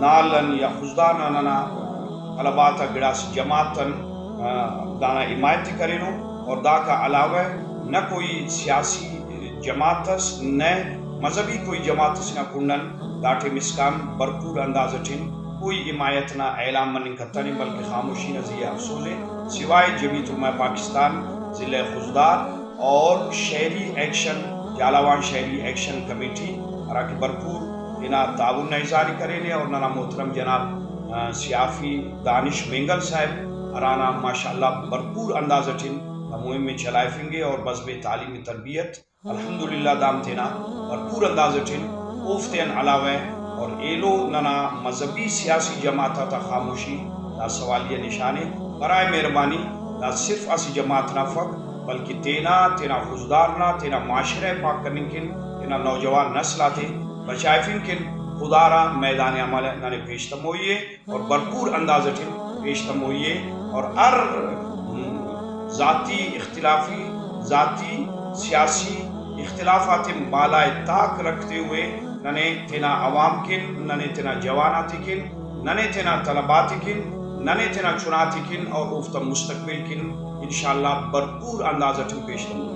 نالن یا خزدان ننا طلبات گڑاس جماعتن دانا حمایت کرنو اور دا کا علاوہ نہ کوئی سیاسی جماعتس نہ مذہبی کوئی جماعتس نہ کنن داٹھے مسکان بھرپور انداز اٹھن کوئی حمایت نہ اعلام من کتنی بلکہ خاموشی نزیہ افسولے سوائے جمعیت علماء پاکستان ضلع خزدار اور شہری ایکشن جالاوان شہری ایکشن کمیٹی اراکی بھرپور انہا تعاون اظہاری کرے اور ننا محترم جناب سیافی دانش مینگل صاحب ارانا ماشاءاللہ بھرپور انداز اٹھن مہم میں چلائے فنگے اور بزم تعلیمی تربیت الحمدللہ دام تینا بھرپور انداز اٹھن اوفتین علاوہ اور ایلو ننا مذہبی سیاسی جماعتا تا خاموشی نا سوالیہ نشانے برائے مہربانی نہ صرف اسی جماعت نہ فق بلکہ تینا خزدارنا تینا معاشرہ پاک کرنے کن تینا نوجوان نسلہ تھے بچائفن کن خدارا میدان عمل نانے پیشتم ہوئیے اور بھرپور انداز اٹھن پیشتم ہوئیے اور ہر ذاتی اختلافی ذاتی سیاسی اختلافات بالائے طاق رکھتے ہوئے ننے تینا عوام کن ننے تینا جواناتی کن ننے تینا طلباتی کن ننے تینا چناتی کن اور افتا مستقبل کن انشاءاللہ بھرپور انداز اٹھن پیشتم